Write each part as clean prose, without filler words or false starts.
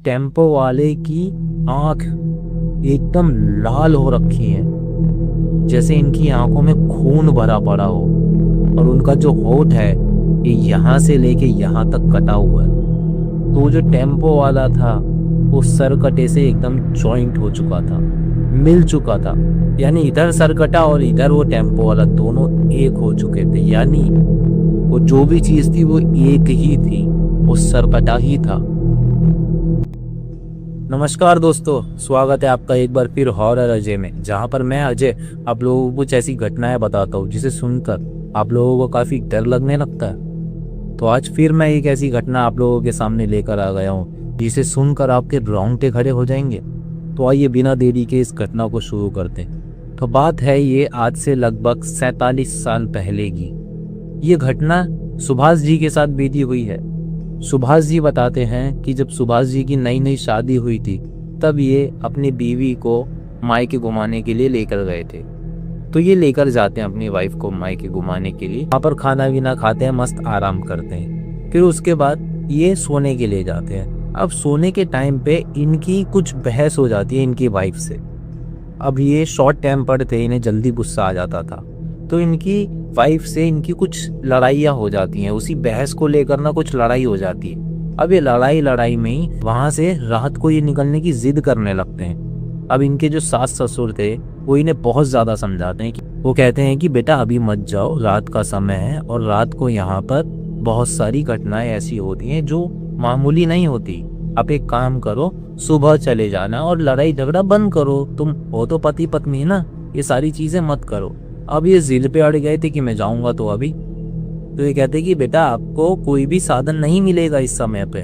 Tempo वाले की आंख एकदम लाल हो रखी है, जैसे इनकी आंखों में खून भरा पड़ा हो। और उनका जो होठ है ये यहाँ से लेके यहाँ तक कटा हुआ है। तो वो जो टेम्पो वाला था वो सर कटे से एकदम जॉइंट हो चुका था, मिल चुका था। यानी इधर सर कटा और इधर वो टेम्पो वाला, दोनों एक हो चुके थे। यानी वो जो भी चीज थी वो एक ही थी, वो सर कटा ही था। नमस्कार दोस्तों, स्वागत है आपका एक बार फिर हॉरर अजय में, जहां पर मैं अजय आप लोगों को कुछ ऐसी घटनाएं बताता हूं जिसे सुनकर आप लोगों को काफी डर लगने लगता है। तो आज फिर मैं एक ऐसी घटना आप लोगों के सामने लेकर आ गया हूं जिसे सुनकर आपके रोंगटे खड़े हो जाएंगे। तो आइए बिना देरी के इस घटना को शुरू करते हैं। तो बात है ये आज से लगभग 47 साल पहले की। ये घटना सुभाष जी के साथ बीती हुई है। सुभाष जी बताते हैं कि जब सुभाष जी की नई नई शादी हुई थी तब ये अपनी बीवी को मायके घुमाने के लिए लेकर गए थे। तो ये लेकर जाते हैं अपनी वाइफ को मायके घुमाने के लिए, वहाँ पर खाना वीना खाते हैं, मस्त आराम करते हैं। फिर उसके बाद ये सोने के लिए जाते हैं। अब सोने के टाइम पे इनकी कुछ बहस हो जाती है इनकी वाइफ से। अब ये शॉर्ट टेम्पर्ड थे, इन्हें जल्दी गुस्सा आ जाता था। तो इनकी वाइफ से इनकी कुछ लड़ाइयाँ हो जाती हैं, उसी बहस को लेकर ना कुछ लड़ाई हो जाती है। अब ये लड़ाई में ही वहां से रात को ये निकलने की जिद करने लगते हैं। अब इनके जो सास ससुर थे वो इन्हें बहुत ज्यादा समझाते हैं कि वो कहते हैं कि बेटा अभी मत जाओ, रात का समय है और रात को यहाँ पर बहुत सारी घटनाएं ऐसी होती हैं जो मामूली नहीं होती। आप एक काम करो, सुबह चले जाना और लड़ाई झगड़ा बंद करो। तुम हो तो पति पत्नी ना, ये सारी चीजें मत करो। अब ये जिद पे अड़ गए थे कि मैं जाऊंगा तो अभी। तो ये कहते कि बेटा आपको कोई भी साधन नहीं मिलेगा इस समय पे,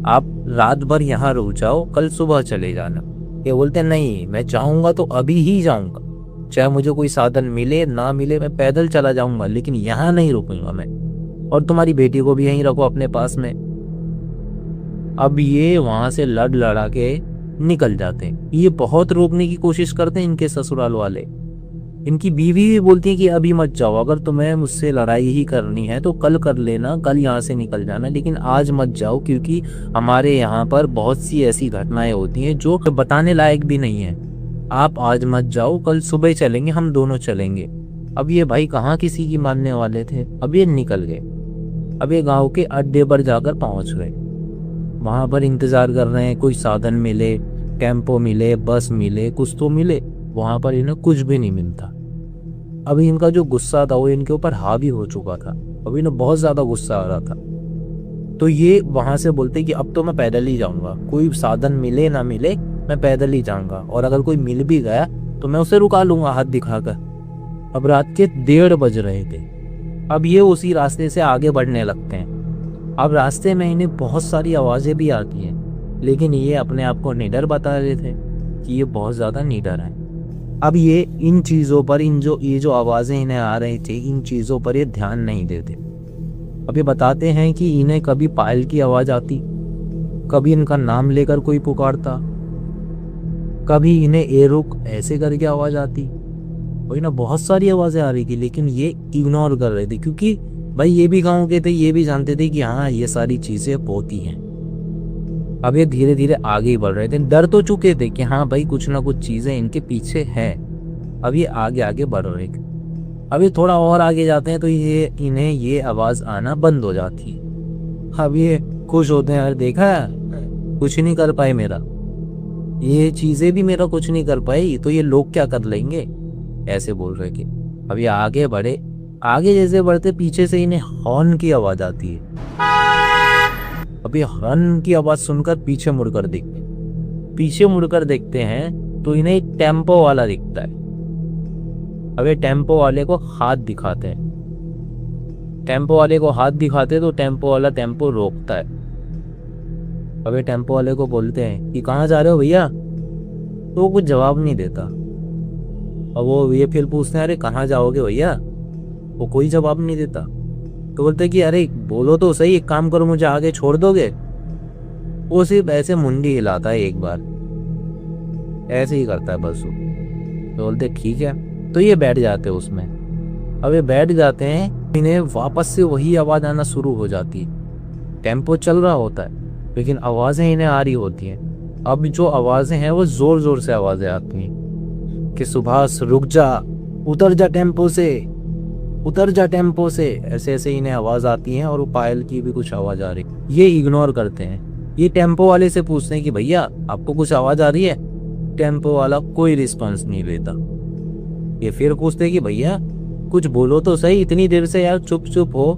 आप रात भर यहाँ रुक जाओ, कल सुबह चले जाना। ये बोलते नहीं, मैं चाहूंगा तो अभी ही जाऊंगा, चाहे मुझे कोई साधन मिले ना मिले, मैं पैदल चला जाऊंगा, लेकिन यहाँ नहीं रुकूंगा मैं। और तुम्हारी बेटी को भी यहीं रखो अपने पास में। अब ये वहां से लड़ लड़ा के निकल जाते हैं। ये बहुत रोकने की कोशिश करते हैं इनके ससुराल वाले। इनकी बीवी भी बोलती है कि अभी मत जाओ, अगर तुम्हें मुझसे लड़ाई ही करनी है तो कल कर लेना, कल यहाँ से निकल जाना, लेकिन आज मत जाओ क्योंकि हमारे यहाँ पर बहुत सी ऐसी घटनाएं होती हैं जो बताने लायक भी नहीं है। आप आज मत जाओ, कल सुबह चलेंगे, हम दोनों चलेंगे। अब ये भाई कहाँ किसी की मानने वाले थे। अब ये निकल गए। अब ये गाँव के अड्डे पर जाकर पहुँच गए। वहां पर इंतजार कर रहे हैं, कोई साधन मिले, टेम्पो मिले, बस मिले, कुछ तो मिले। वहां पर इन्हें कुछ भी नहीं मिलता। अभी इनका जो गुस्सा था वो इनके ऊपर हावी हो चुका था। अभी इन्हें बहुत ज्यादा गुस्सा आ रहा था। तो ये वहां से बोलते कि अब तो मैं पैदल ही जाऊंगा, कोई साधन मिले ना मिले मैं पैदल ही जाऊंगा, और अगर कोई मिल भी गया तो मैं उसे रुका लूंगा हाथ दिखाकर। अब रात के 1:30 बज रहे थे। अब ये उसी रास्ते से आगे बढ़ने लगते हैं। अब रास्ते में इन्हें बहुत सारी आवाजें भी आती हैं, लेकिन ये अपने आप को निडर बता रहे थे कि ये बहुत ज्यादा निडर है। अब ये इन चीज़ों पर, ये जो आवाज़ें इन्हें आ रही थी, इन चीज़ों पर ये ध्यान नहीं देते। अब ये बताते हैं कि इन्हें कभी पायल की आवाज़ आती, कभी इनका नाम लेकर कोई पुकारता, कभी इन्हें ए रुक ऐसे करके आवाज़ आती। और इन्हें बहुत सारी आवाज़ें आ रही थी, लेकिन ये इग्नोर कर रहे थे क्योंकि भाई ये भी गाँव के थे, ये भी जानते थे कि हाँ ये सारी चीज़ें होती हैं। अब ये धीरे धीरे आगे ही बढ़ रहे थे। डर तो चुके थे कि हाँ भाई कुछ ना कुछ चीजें इनके पीछे है। अब ये आगे आगे बढ़ रहे थे। अब ये थोड़ा और आगे जाते हैं तो इन्हें ये आवाज आना बंद हो जाती है। अब ये खुश होते हैं, यार देखा कुछ नहीं कर पाए मेरा, ये चीजें भी मेरा कुछ नहीं कर पाई तो ये लोग क्या कर लेंगे, ऐसे बोल रहे थे। अब ये आगे बढ़े। आगे जैसे बढ़ते पीछे से इन्हें हॉर्न की आवाज आती है। अभी हॉर्न की आवाज सुनकर पीछे मुड़कर देखते हैं तो इन्हें एक टेम्पो वाला दिखता है। अब ये टेम्पो वाले को हाथ दिखाते हैं। तो टेम्पो वाला टेम्पो रोकता है। अब ये टेम्पो वाले को बोलते हैं कि कहाँ जा रहे हो भैया, तो वो कुछ जवाब नहीं देता। और वो ये फिर पूछते हैं अरे कहाँ जाओगे भैया, वो कोई जवाब नहीं देता। तो बोलते कि अरे बोलो तो सही, एक काम करो मुझे आगे छोड़ दोगे। वो सिर्फ ऐसे मुंडी हिलाता है एक बार, ऐसे ही करता है बस वो। तो बोलते ठीक है। तो ये बैठ जाते हैं उसमें। अब ये बैठ जाते हैं, इन्हें वापस से वही आवाज आना शुरू हो जाती है। टेम्पो चल रहा होता है लेकिन आवाज़ें इन्हें आ रही होती हैं। अब जो आवाज़ें हैं वो ज़ोर ज़ोर से आवाज़ें आती हैं कि सुभाष रुक जा, उतर जा टेम्पो से, उतर जा टेम्पो से, ऐसे ऐसे इन्हें आवाज़ आती है। और वो पायल की भी कुछ आवाज़ आ रही, ये इग्नोर करते हैं। ये टेम्पो वाले से पूछते हैं कि भैया आपको कुछ आवाज़ आ रही है? टेम्पो वाला कोई रिस्पॉन्स नहीं लेता। ये फिर पूछते हैं कि भैया कुछ बोलो तो सही, इतनी देर से यार चुप चुप हो,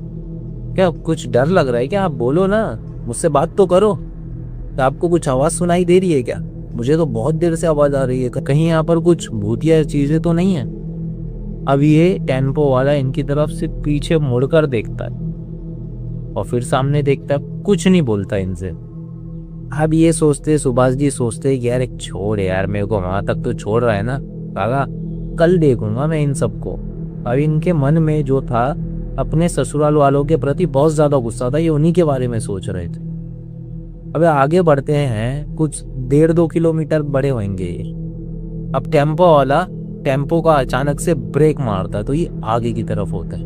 क्या कुछ डर लग रहा है क्या? आप बोलो ना, मुझसे बात तो करो। तो आपको कुछ आवाज़ सुनाई दे रही है क्या? मुझे तो बहुत देर से आवाज़ आ रही है, कहीं यहाँ पर कुछ भूतिया चीज़ें तो नहीं है? अब ये टेम्पो वाला इनकी तरफ से पीछे मुड़कर देखता है और फिर सामने देखता है, कुछ नहीं बोलता इनसे। अब ये सोचते, सुभाष जी सोचते कि यार एक छोड़ यार, मेरे को वहां तक तो छोड़ रहा है ना काका, कल देखूंगा मैं इन सबको। अब इनके मन में जो था अपने ससुराल वालों के प्रति बहुत ज्यादा गुस्सा था, ये उन्हीं के बारे में सोच रहे थे। अब आगे बढ़ते हैं, कुछ 1.5-2 किलोमीटर बड़े होंगे ये। अब टेम्पो वाला टेम्पो का अचानक से ब्रेक मारता है तो ये आगे की तरफ होता है।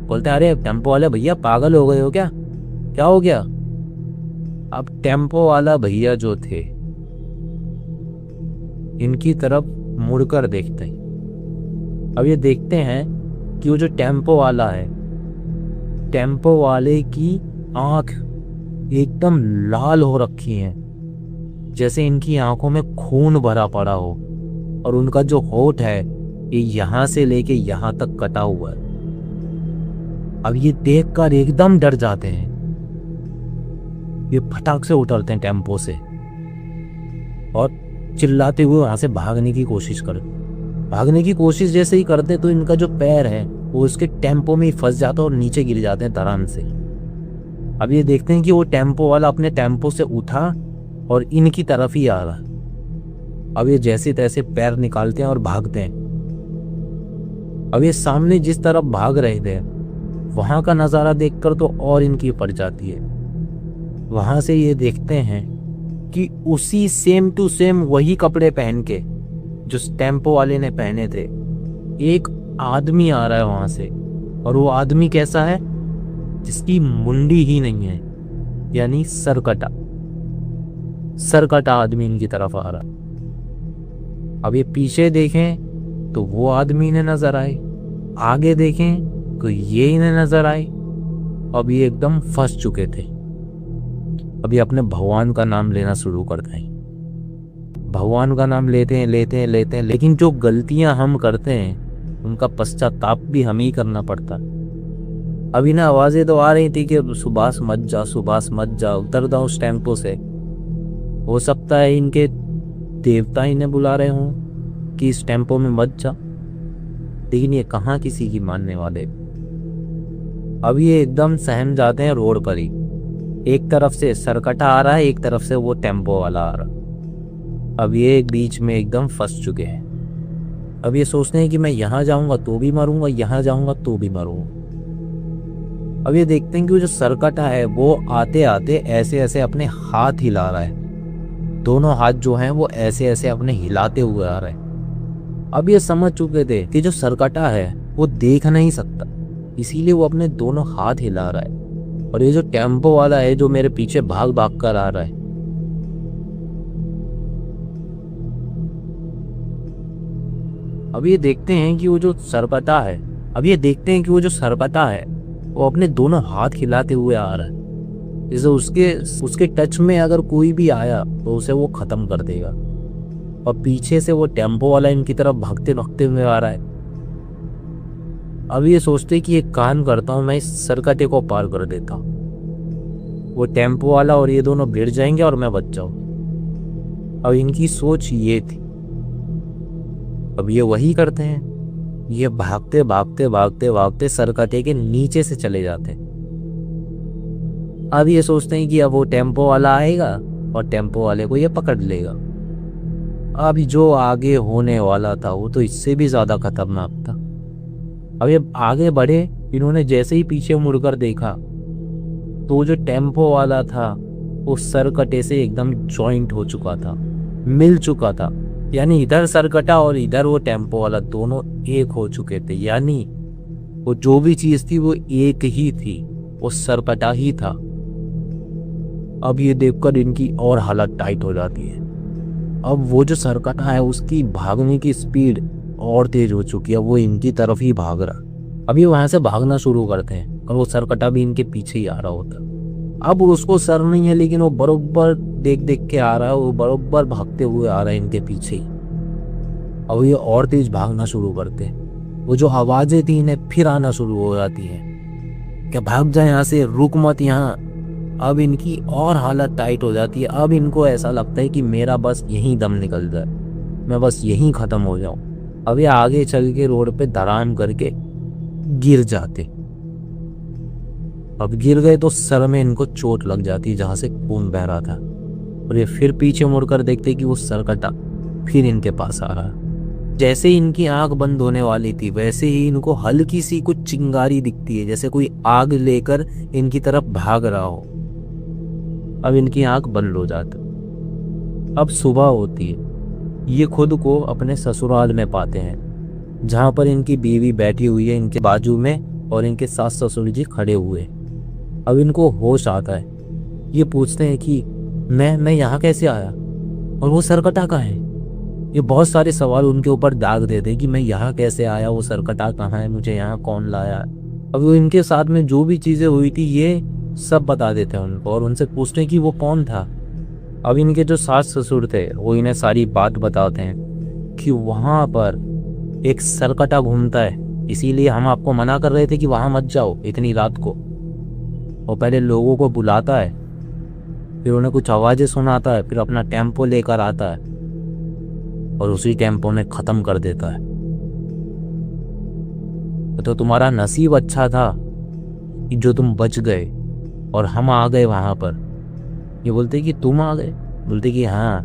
बोलते हैं अरे टेम्पो वाले भैया पागल हो गए हो क्या, क्या हो गया? अब टेम्पो वाला भैया जो थे इनकी तरफ मुड़कर देखते हैं। अब ये देखते हैं कि वो जो टेम्पो वाला है, टेम्पो वाले की आंख एकदम लाल हो रखी है, जैसे इनकी आंखों में खून भरा पड़ा हो। और उनका जो होठ है ये यहां से लेके यहां तक कटा हुआ है। अब ये देखकर एकदम डर जाते हैं। ये फटाक से उतरते हैं टेम्पो से और चिल्लाते हुए वहां से भागने की कोशिश करते। भागने की कोशिश जैसे ही करते तो इनका जो पैर है वो उसके टेम्पो में ही फंस जाता है और नीचे गिर जाते हैं धड़ाम से। अब ये देखते हैं कि वो टेम्पो वाला अपने टेम्पो से उठा और इनकी तरफ ही आ रहा है। अब ये जैसे तैसे पैर निकालते हैं और भागते हैं। अब ये सामने जिस तरफ भाग रहे थे वहां का नजारा देखकर तो और इनकी पड़ जाती है। वहां से ये देखते हैं कि उसी सेम टू सेम वही कपड़े पहन के जो टेम्पो वाले ने पहने थे एक आदमी आ रहा है वहां से। और वो आदमी कैसा है? जिसकी मुंडी ही नहीं है, यानी सरकटा सरकटा आदमी इनकी तरफ आ रहा। अब ये पीछे देखें तो वो आदमी इन्हें नजर आए, आगे देखें तो ये इन्हें नजर आए। अब ये एकदम फंस चुके थे। अब ये अपने भगवान का नाम लेना शुरू करते हैं। भगवान का नाम लेते हैं लेते हैं लेते हैं, लेकिन जो गलतियां हम करते हैं उनका पश्चाताप भी हमें ही करना पड़ता है। अब इन्हें आवाजें तो आ रही थी कि सुभाष मत जा, सुभाष मत जा, उतर जाओ उस टेम्पो से। हो सकता है इनके देवता इन्हें बुला रहे हों कि इस टेम्पो में मत जा, लेकिन ये कहाँ किसी की मानने वाले। अब ये एकदम सहम जाते हैं रोड पर ही। एक तरफ से सरकटा आ रहा है, एक तरफ से वो टेम्पो वाला आ रहा। अब ये बीच में एकदम फंस चुके हैं। अब ये सोचते हैं कि मैं यहाँ जाऊंगा तो भी मरूंगा, यहाँ जाऊंगा तो भी मरूंगा। अब ये देखते हैं कि वो जो सरकटा है वो आते आते ऐसे ऐसे अपने हाथ हिला रहा है। दोनों हाथ जो हैं वो ऐसे ऐसे अपने हिलाते हुए आ रहे हैं। अब ये समझ चुके थे कि जो सरकटा है वो देख नहीं सकता, इसीलिए वो अपने दोनों हाथ हिला रहा है। और ये जो टेम्पो वाला है जो मेरे पीछे भाग भाग कर आ रहा है, अब ये देखते हैं कि वो जो सरपटा है, अब ये देखते हैं कि वो जो सरपटा है वो अपने दोनों हाथ हिलाते हुए आ रहा है। जैसे उसके टच में अगर कोई भी आया तो उसे वो खत्म कर देगा। और पीछे से वो टेम्पो वाला इनकी तरफ भागते भागते हुए आ रहा है। अब ये सोचते कि एक काम करता हूँ, मैं इस सरकटे को पार कर देता हूँ, वो टेम्पो वाला और ये दोनों भिड़ जाएंगे और मैं बच जाऊँ। अब इनकी सोच ये थी। अब ये वही करते हैं, ये भागते भागते भागते भागते सरकटे के नीचे से चले जाते हैं। अब ये सोचते हैं कि अब वो टेम्पो वाला आएगा और टेम्पो वाले को ये पकड़ लेगा। अब जो आगे होने वाला था वो तो इससे भी ज्यादा खतरनाक था। अब ये आगे बढ़े, इन्होंने जैसे ही पीछे मुड़कर देखा तो जो टेम्पो वाला था वो सरकटे से एकदम जॉइंट हो चुका था, मिल चुका था। यानी इधर सरकटा और इधर वो टेम्पो वाला दोनों एक हो चुके थे। यानी वो जो भी चीज थी वो एक ही थी, वो सरपटा ही था। अब ये देखकर इनकी और हालत टाइट हो जाती है। अब वो जो सरकटा है उसकी भागने की स्पीड और तेज हो चुकी है, वो इनकी तरफ ही भाग रहा। अब ये वहां से भागना शुरू करते हैं और वो सरकटा भी इनके पीछे ही आ रहा होता है। अब उसको सर नहीं है, लेकिन वो बरोबर देख देख के आ रहा है, वो बरोबर भागते हुए आ रहा है इनके पीछे ही। अब ये और तेज भागना शुरू करते हैं। वो जो आवाजें थी इन्हें फिर आना शुरू हो जाती हैं, क्या भाग जाए यहाँ से, रुक मत यहाँ। अब इनकी और हालत टाइट हो जाती है। अब इनको ऐसा लगता है कि मेरा बस यहीं दम निकल जाए, मैं बस यहीं खत्म हो जाऊं। अब ये आगे चल के रोड पे धड़ाम करके गिर जाते। अब गिर गए तो सर में इनको चोट लग जाती है जहां से खून बह रहा था, और ये फिर पीछे मुड़कर देखते कि वो सरकटा फिर इनके पास आ रहा है। जैसे ही इनकी आंख बंद होने वाली थी वैसे ही इनको हल्की सी कुछ चिंगारी दिखती है, जैसे कोई आग लेकर इनकी तरफ भाग रहा हो। अब इनकी आंख बंद हो जाती। अब सुबह होती है। ये खुद को अपने ससुराल में पाते हैं, जहां पर इनकी बीवी बैठी हुई है इनके बाजू में और इनके सास ससुर जी खड़े हुए। अब इनको होश आता है। ये पूछते हैं कि मैं यहाँ कैसे आया और वो सरकटा कहाँ है। ये बहुत सारे सवाल उनके ऊपर दाग देते हैं कि मैं यहाँ कैसे आया, वो सरकटा कहाँ है, मुझे यहाँ कौन लाया। अब वो इनके साथ में जो भी चीज़ें हुई थी ये सब बता देते हैं उनको, और उनसे पूछते हैं कि वो कौन था। अब इनके जो सास ससुर थे वो इन्हें सारी बात बताते हैं कि वहाँ पर एक सरकटा घूमता है, इसीलिए हम आपको मना कर रहे थे कि वहाँ मत जाओ इतनी रात को। वो पहले लोगों को बुलाता है, फिर उन्हें कुछ आवाज़ें सुनाता है, फिर अपना टेम्पो लेकर आता है और उसी टेम्पो में ख़त्म कर देता है। तो तुम्हारा नसीब अच्छा था कि जो तुम बच गए और हम आ गए वहाँ पर। ये बोलते कि तुम आ गए? बोलते कि हाँ,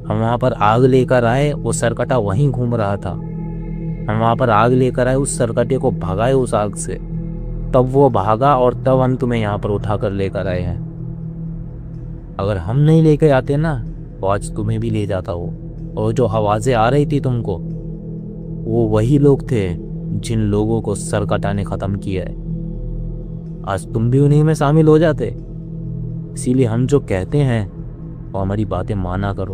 हम वहाँ पर आग लेकर आए, वो सरकटा वहीं घूम रहा था। हम वहाँ पर आग लेकर आए, उस सरकटे को भगाए उस आग से, तब वो भागा और तब हम तुम्हें यहाँ पर उठा कर लेकर आए हैं। अगर हम नहीं लेकर आते ना तो आज तुम्हें भी ले जाता वो। और जो आवाज़ें आ रही थी तुमको, वो वही लोग थे जिन लोगों को सरकटा ने ख़त्म किया है। आज तुम भी उन्हीं में शामिल हो जाते। इसीलिए हम जो कहते हैं वो हमारी बातें माना करो।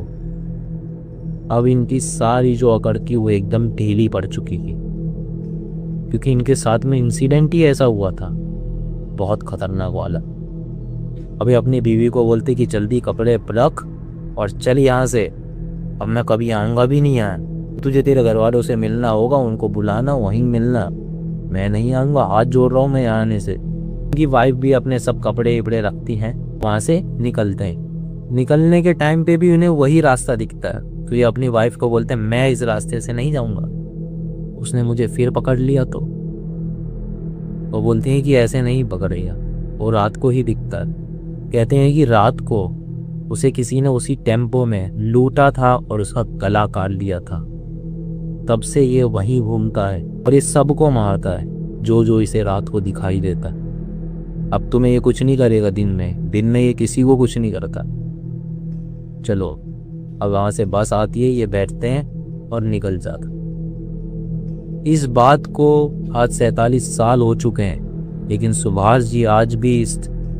अब इनकी सारी जो अकड़ थी वो एकदम ढीली पड़ चुकी थी, क्योंकि इनके साथ में इंसिडेंट ही ऐसा हुआ था, बहुत खतरनाक वाला। अभी अपनी बीवी को बोलते कि जल्दी कपड़े रख और चल यहाँ से, अब मैं कभी आऊँगा भी नहीं यहाँ। तुझे तेरे घर वालों से मिलना होगा, उनको बुलाना, वहीं मिलना, मैं नहीं आऊँगा, हाथ जोड़ रहा हूँ मैं यहाँ आने से। उनकी वाइफ भी अपने सब कपड़े वपड़े रखती हैं, वहाँ से निकलते हैं। निकलने के टाइम पे भी उन्हें वही रास्ता दिखता है, तो ये अपनी वाइफ को बोलते हैं मैं इस रास्ते से नहीं जाऊँगा, उसने मुझे फिर पकड़ लिया तो। वो बोलते हैं कि ऐसे नहीं पकड़ेगा, वो रात को ही दिखता है। कहते हैं कि रात को उसे किसी ने उसी टेम्पो में लूटा था और उसका गला काट लिया था। तब से ये वहीं घूमता है और ये सबको मारता है जो जो इसे रात को दिखाई देता है। अब तुम्हें ये कुछ नहीं करेगा दिन में ये किसी को कुछ नहीं करता। चलो, अब वहाँ से बस आती है, ये बैठते हैं और निकल जाता। इस बात को आज 47 साल हो चुके हैं, लेकिन सुभाष जी आज भी इस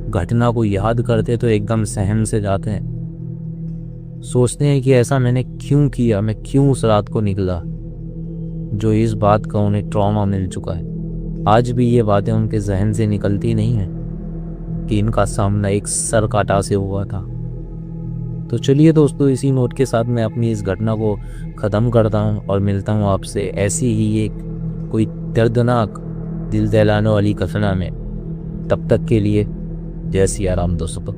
घटना को याद करते तो एकदम सहम से जाते हैं। सोचते हैं कि ऐसा मैंने क्यों किया, मैं क्यों उस रात को निकला, जो इस बात का उन्हें ट्रॉमा मिल चुका है। आज भी ये बातें उनके जहन से निकलती नहीं हैं कि इनका सामना एक सरकटा से हुआ था। तो चलिए दोस्तों, इसी नोट के साथ मैं अपनी इस घटना को ख़त्म करता हूँ और मिलता हूँ आपसे ऐसी ही एक कोई दर्दनाक दिल दहलाने वाली घटना में। तब तक के लिए जय सिया राम दोस्तों।